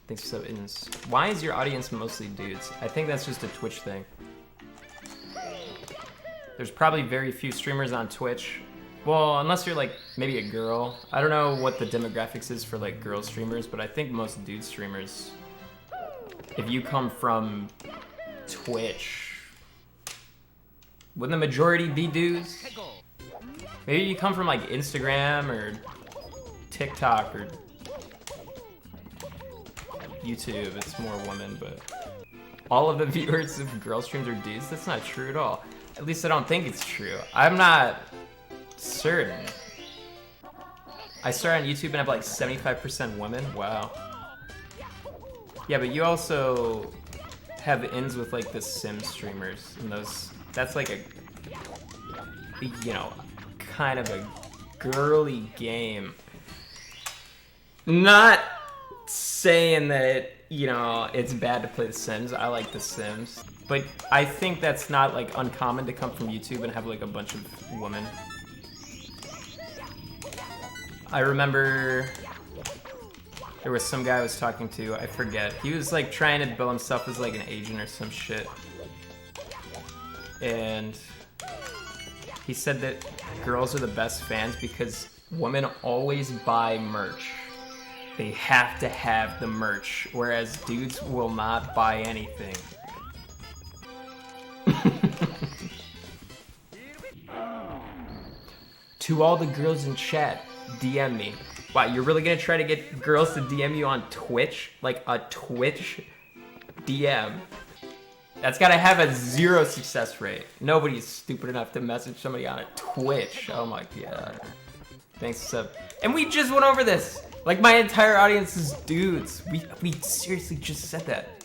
Thanks for subbing. Why is your audience mostly dudes? I think that's just a Twitch thing. There's probably very few streamers on Twitch. Well, unless you're like maybe a girl. I don't know what the demographics is for like girl streamers, but I think most dude streamers, if you come from Twitch, wouldn't the majority be dudes? Maybe you come from like Instagram or TikTok or YouTube, it's more women, but all of the viewers of girl streams are dudes? That's not true at all. At least I don't think it's true. I'm not certain. I start on YouTube and have like 75% women. Wow. Yeah, but you also have ins with like the sim streamers, and that's like a, you know, kind of a girly game. Not saying that, you know, it's bad to play The Sims. I like The Sims. But I think that's not like uncommon to come from YouTube and have like a bunch of women. I remember there was some guy I was talking to, I forget. He was like trying to bill himself as like an agent or some shit. And he said that girls are the best fans because women always buy merch. They have to have the merch, whereas dudes will not buy anything. To all the girls in chat, DM me. Wow, you're really gonna try to get girls to DM you on Twitch? Like a Twitch DM? That's gotta have a 0 success rate. Nobody's stupid enough to message somebody on a Twitch. Oh my god. Thanks, sub. And we just went over this. Like my entire audience is dudes. We seriously just said that.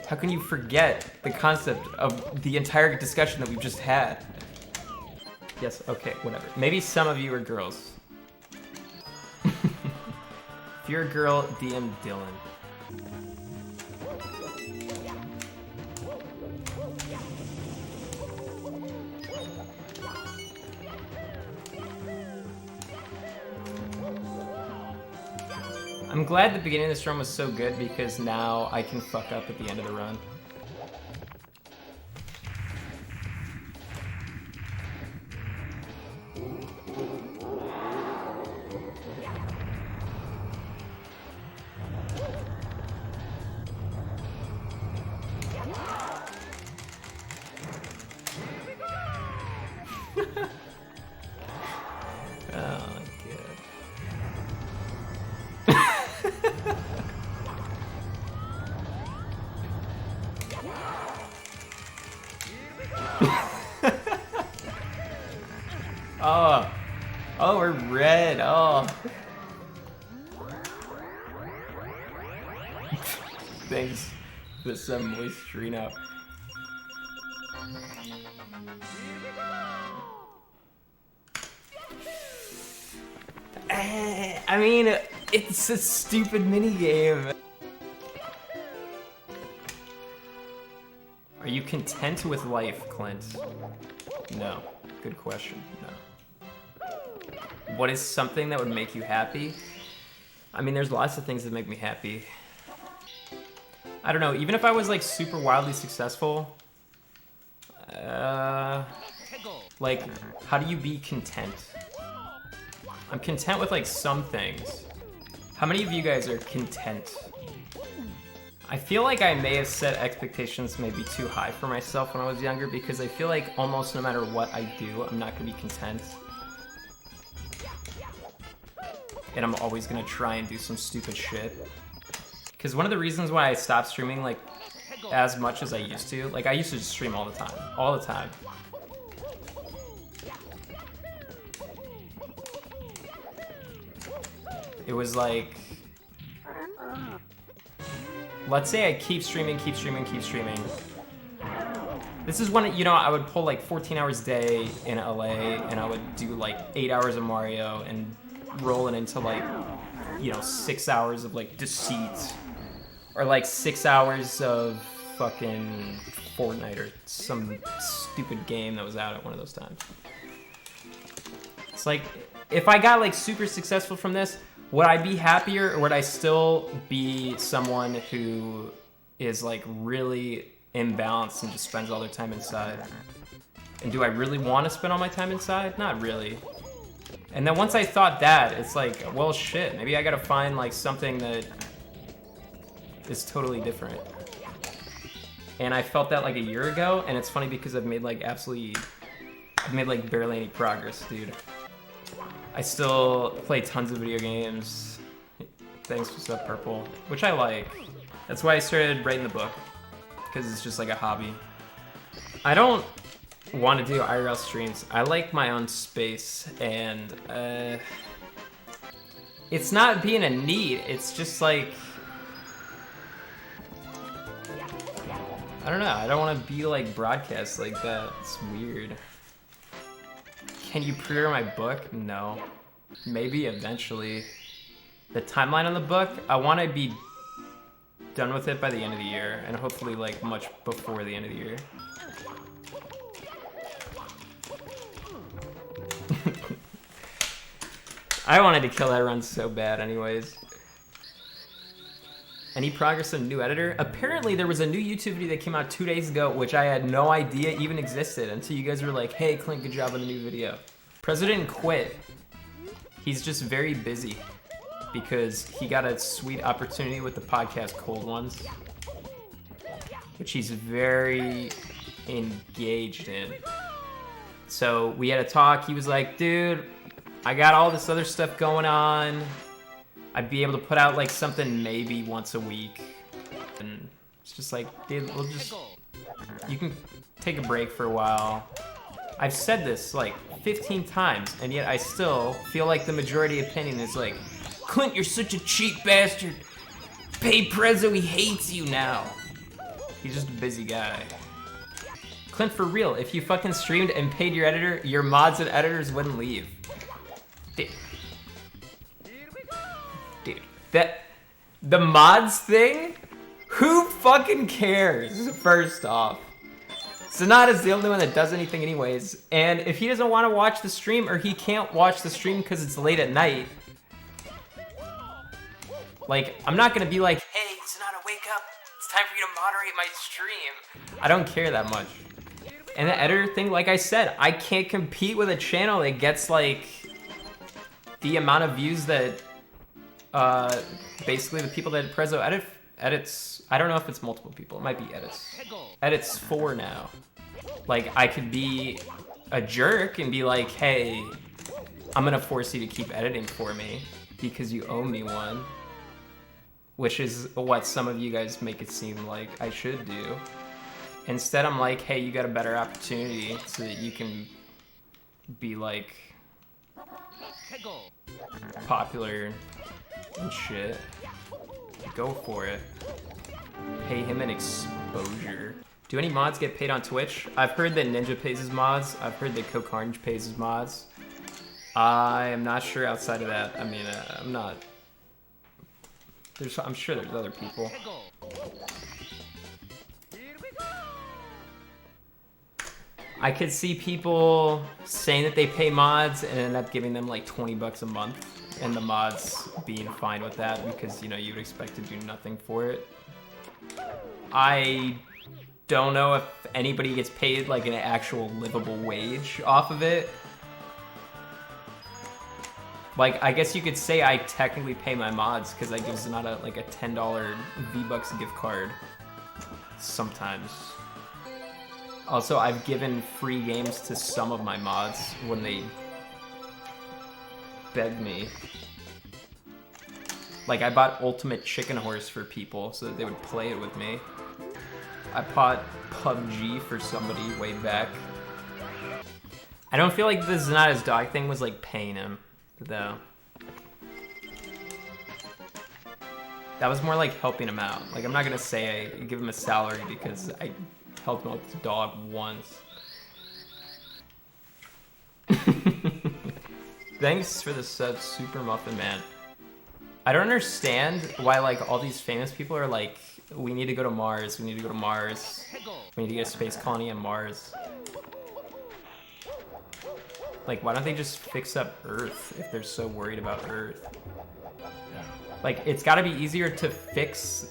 How can you forget the concept of the entire discussion that we've just had? Yes, okay, whatever. Maybe some of you are girls. If you're a girl, DM Dylan. I'm glad the beginning of this run was so good because now I can fuck up at the end of the run. Oh, we're red. Oh. Thanks for some moisturino. I mean, it's a stupid minigame. Are you content with life, Clint? No. Good question. No. What is something that would make you happy? I mean, there's lots of things that make me happy. I don't know, even if I was like super wildly successful, like, how do you be content? I'm content with like some things. How many of you guys are content? I feel like I may have set expectations maybe too high for myself when I was younger because I feel like almost no matter what I do, I'm not gonna be content. And I'm always gonna try and do some stupid shit. Because one of the reasons why I stopped streaming like as much as I used to, like I used to just stream all the time. It was like, let's say I keep streaming. This is when, you know, I would pull like 14 hours a day in LA and I would do like 8 hours of Mario and rolling into like, you know, 6 hours of like Deceit or like 6 hours of fucking Fortnite or some stupid game that was out at one of those times. It's like, if I got like super successful from this, Would I be happier, or would I still be someone who is like really imbalanced and just spends all their time inside? And do I really want to spend all my time inside? Not really. And then once I thought that, it's like, well, shit, maybe I gotta find like something that is totally different. And I felt that like a year ago, and it's funny because I've made like barely any progress, dude. I still play tons of video games. Thanks for stuff, Purple, which I like. That's why I started writing the book, because it's just like a hobby. I don't want to do IRL streams. I like my own space, and it's not being a need. It's just like, I don't know. I don't want to be like broadcast like that. It's weird. Can you pre-order my book? No. Maybe eventually. The timeline on the book, I want to be done with it by the end of the year, and hopefully like much before the end of the year. I wanted to kill that run so bad anyways. Any progress on new editor? Apparently there was a new YouTube video that came out 2 days ago, which I had no idea even existed until you guys were like, hey Clint, good job on the new video. President quit. He's just very busy because he got a sweet opportunity with the podcast Cold Ones, which he's very engaged in. So we had a talk. He was like, dude, I got all this other stuff going on. I'd be able to put out like something maybe once a week. And it's just like, dude, you can take a break for a while. I've said this like 15 times, and yet I still feel like the majority opinion is like, Clint, you're such a cheap bastard. Pay Prezzo, he hates you now. He's just a busy guy. Clint, for real, if you fucking streamed and paid your editor, your mods and editors wouldn't leave. Dude, the mods thing? Who fucking cares, first off? Sonata's the only one that does anything anyways, and if he doesn't want to watch the stream, or he can't watch the stream because it's late at night, like, I'm not gonna be like, hey, Sonata, wake up, it's time for you to moderate my stream. I don't care that much. And the editor thing, like I said, I can't compete with a channel that gets like the amount of views that basically the people that Prezzo edits, I don't know if it's multiple people, it might be edits 4 now. Like, I could be a jerk and be like, hey, I'm gonna force you to keep editing for me because you owe me one, which is what some of you guys make it seem like I should do. Instead, I'm like, hey, you got a better opportunity so that you can be like popular and shit. Go for it. Pay him an exposure. Do any mods get paid on Twitch? I've heard that Ninja pays his mods. I've heard that Coke Orange pays his mods. I am not sure outside of that. I mean, I'm not. I'm sure there's other people. I could see people saying that they pay mods and end up giving them like 20 bucks a month, and the mods being fine with that because, you know, you would expect to do nothing for it. I don't know if anybody gets paid like an actual livable wage off of it. Like, I guess you could say I technically pay my mods because I give Zanata like a $10 V-Bucks gift card sometimes. Also, I've given free games to some of my mods when they begged me. Like, I bought Ultimate Chicken Horse for people so that they would play it with me. I bought PUBG for somebody way back. I don't feel like the Zanata's dog thing was like paying him, though. That was more like helping him out. Like, I'm not gonna say I give him a salary because I helped him with the dog once. Thanks for the sub, Super Muffin Man. I don't understand why like all these famous people are like, we need to go to Mars, we need to go to Mars, we need to get a space colony on Mars. Like, why don't they just fix up Earth if they're so worried about Earth? Like, it's gotta be easier to fix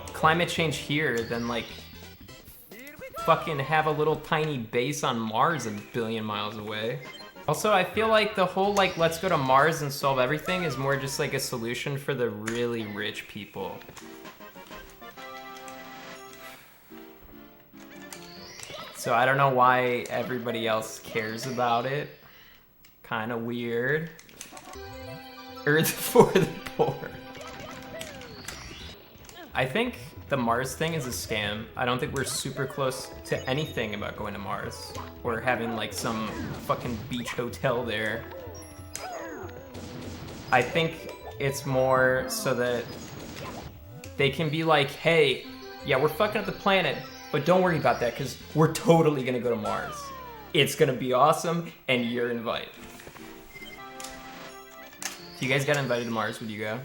climate change here than, like, fucking have a little tiny base on Mars a billion miles away. Also, I feel like the whole, like, let's go to Mars and solve everything is more just, like, a solution for the really rich people. So I don't know why everybody else cares about it. Kind of weird. Earth for the poor. I think the Mars thing is a scam. I don't think we're super close to anything about going to Mars or having like some fucking beach hotel there. I think it's more so that they can be like, hey, yeah, we're fucking up the planet, but don't worry about that because we're totally gonna go to Mars. It's gonna be awesome and you're invited. If you guys got invited to Mars, would you go?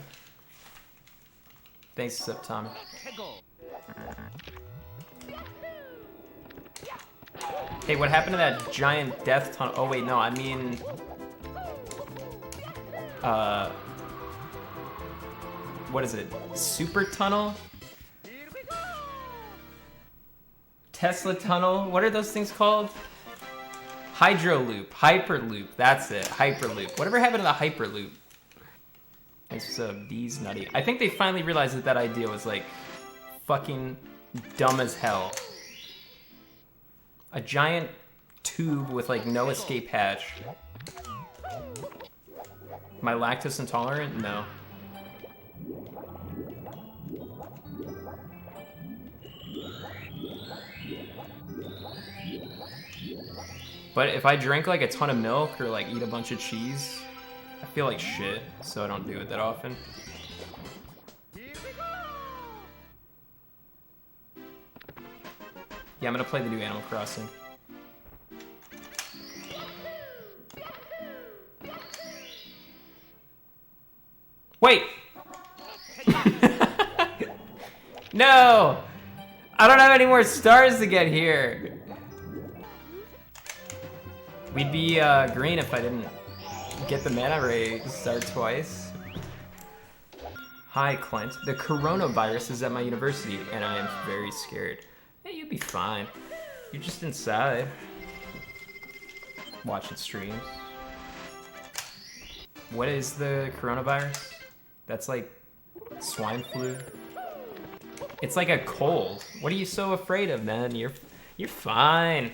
Thanks, Sip Tommy. Hey, what happened to that giant death tunnel? Oh wait, no, I mean... what is it? Super tunnel? Tesla tunnel? What are those things called? Hydroloop, Hyperloop, that's it, Hyperloop. Whatever happened to the Hyperloop? Thanks for D's nutty. I think they finally realized that that idea was like fucking dumb as hell. A giant tube with like no escape hatch. Am I lactose intolerant? No. But if I drink like a ton of milk or like eat a bunch of cheese, I feel like shit, so I don't do it that often. Yeah, I'm gonna play the new Animal Crossing. Wait! No! I don't have any more stars to get here! We'd be green if I didn't get the mana ray star twice. Hi, Clint. The coronavirus is at my university, and I am very scared. Hey, you'd be fine. You're just inside. Watching streams. What is the coronavirus? That's like swine flu. It's like a cold. What are you so afraid of, man? You're fine.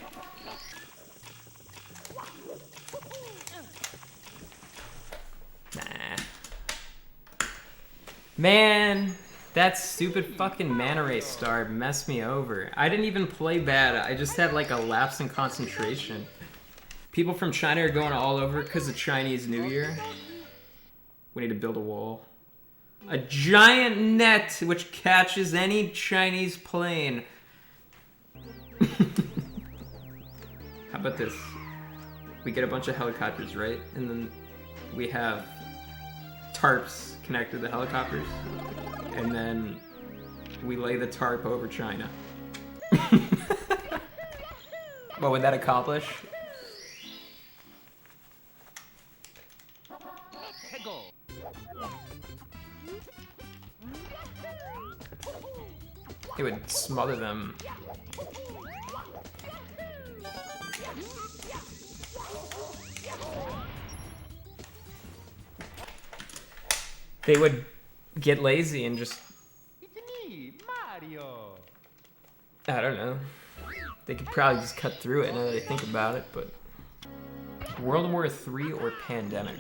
Nah. Man, that stupid fucking mana ray star messed me over. I didn't even play bad. I just had like a lapse in concentration. People from China are going all over because of Chinese New Year. We need to build a wall. A giant net which catches any Chinese plane. How about this? We get a bunch of helicopters, right? And then we have tarps connected to the helicopters. And then we lay the tarp over China. What would that accomplish? It would smother them. They would get lazy and just... It's me, Mario. I don't know. They could probably just cut through it now that I think about it, but... World War III or pandemic?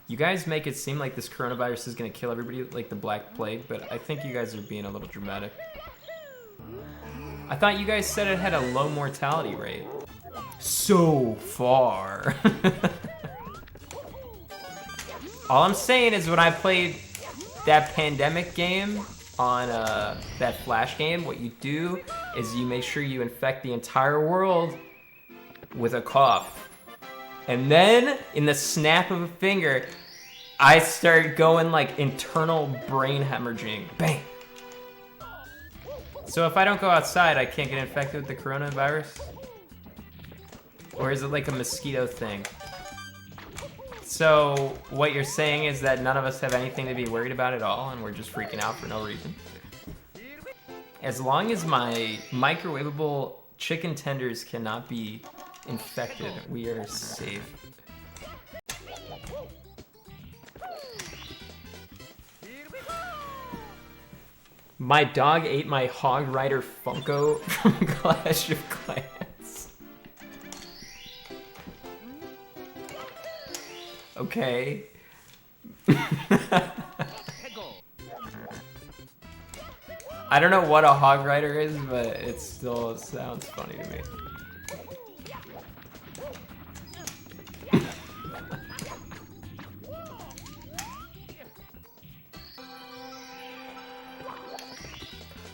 You guys make it seem like this coronavirus is gonna kill everybody like the Black Plague, but I think you guys are being a little dramatic. I thought you guys said it had a low mortality rate. So far. All I'm saying is when I played that pandemic game on that Flash game, what you do is you make sure you infect the entire world with a cough. And then, in the snap of a finger, I started going like internal brain hemorrhaging. Bang! So if I don't go outside, I can't get infected with the coronavirus? Or is it like a mosquito thing? So what you're saying is that none of us have anything to be worried about at all, and we're just freaking out for no reason. As long as my microwavable chicken tenders cannot be infected, we are safe. My dog ate my Hog Rider Funko from Clash of Clans. Okay. I don't know what a Hog Rider is, but it still sounds funny to me.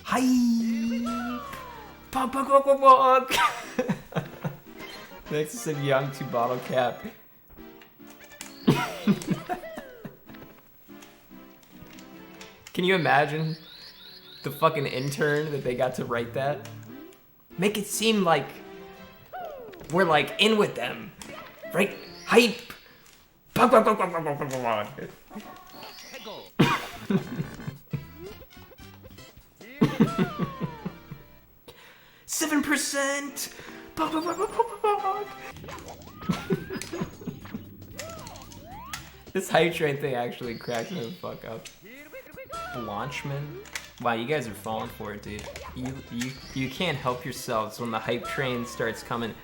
Hi. Pog, pog, pog, pog, pog. Next is a young 2 bottle cap. Can you imagine the fucking intern that they got to write that? Make it seem like we're like in with them, right? Hype. Pog, pog, pog, pog, pog, pog, pog, pog. 7%. This hype train thing actually cracks me the fuck up. Blanchman? Wow, you guys are falling for it, dude. You can't help yourselves when the hype train starts coming.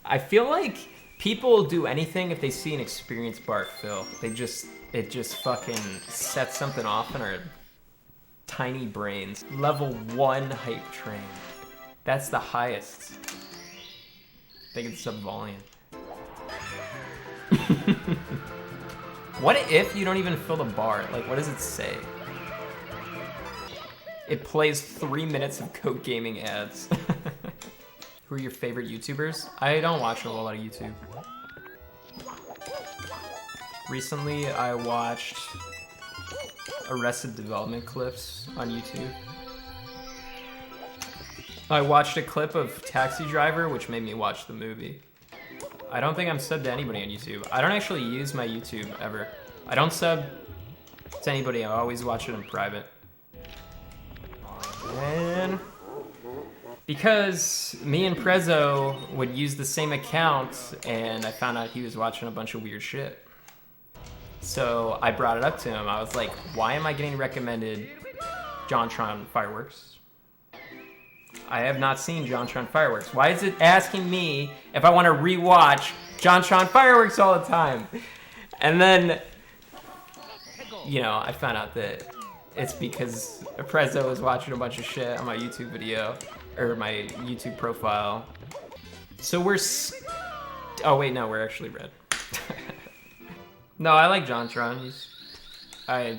I feel like people do anything if they see an experienced Bart fill. It just fucking sets something off in our tiny brains. Level 1 hype train. That's the highest. I think it's sub-volume. What if you don't even fill the bar? Like, what does it say? It plays 3 minutes of Coke Gaming ads. Who are your favorite YouTubers? I don't watch a whole lot of YouTube. Recently, I watched Arrested Development clips on YouTube. I watched a clip of Taxi Driver, which made me watch the movie. I don't think I'm subbed to anybody on YouTube. I don't actually use my YouTube ever. I don't sub to anybody, I always watch it in private. And because me and Prezzo would use the same account, and I found out he was watching a bunch of weird shit. So I brought it up to him. I was like, why am I getting recommended JonTron Fireworks? I have not seen JonTron Fireworks. Why is it asking me if I want to rewatch JonTron Fireworks all the time? And then, you know, I found out that it's because Prezzo was watching a bunch of shit on my YouTube video, or my YouTube profile. So we're oh wait, no, we're actually red. No, I like JonTron. I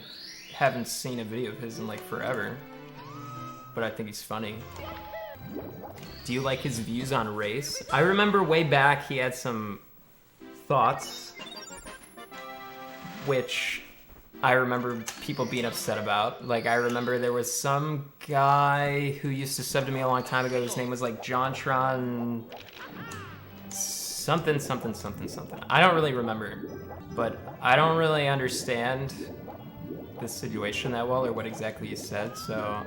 haven't seen a video of his in like forever, but I think he's funny. Do you like his views on race? I remember way back he had some thoughts, which I remember people being upset about. Like, I remember there was some guy who used to sub to me a long time ago. His name was like JonTron something, something, something, something. I don't really remember, but I don't really understand the situation that well or what exactly you said, so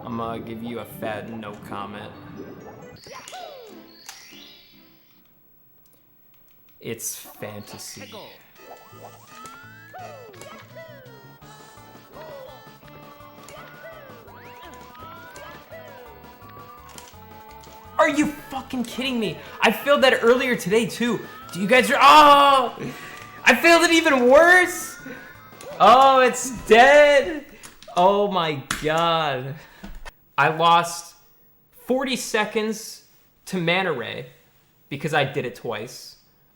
I'm gonna give you a fat no comment. It's fantasy. Are you fucking kidding me? I failed that earlier today too. Do you guys oh! I failed it even worse! Oh, it's dead! Oh my god. I lost 40 seconds to Manta Ray because I did it twice.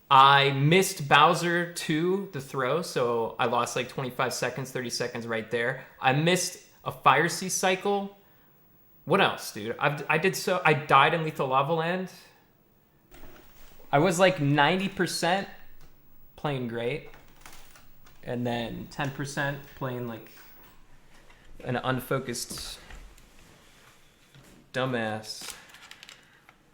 I missed Bowser 2, the throw, so I lost like 25 seconds, 30 seconds right there. I missed a Fire Sea cycle. What else, dude? I died in Lethal Lava Land. I was like 90% playing great, and then 10% playing like an unfocused dumbass.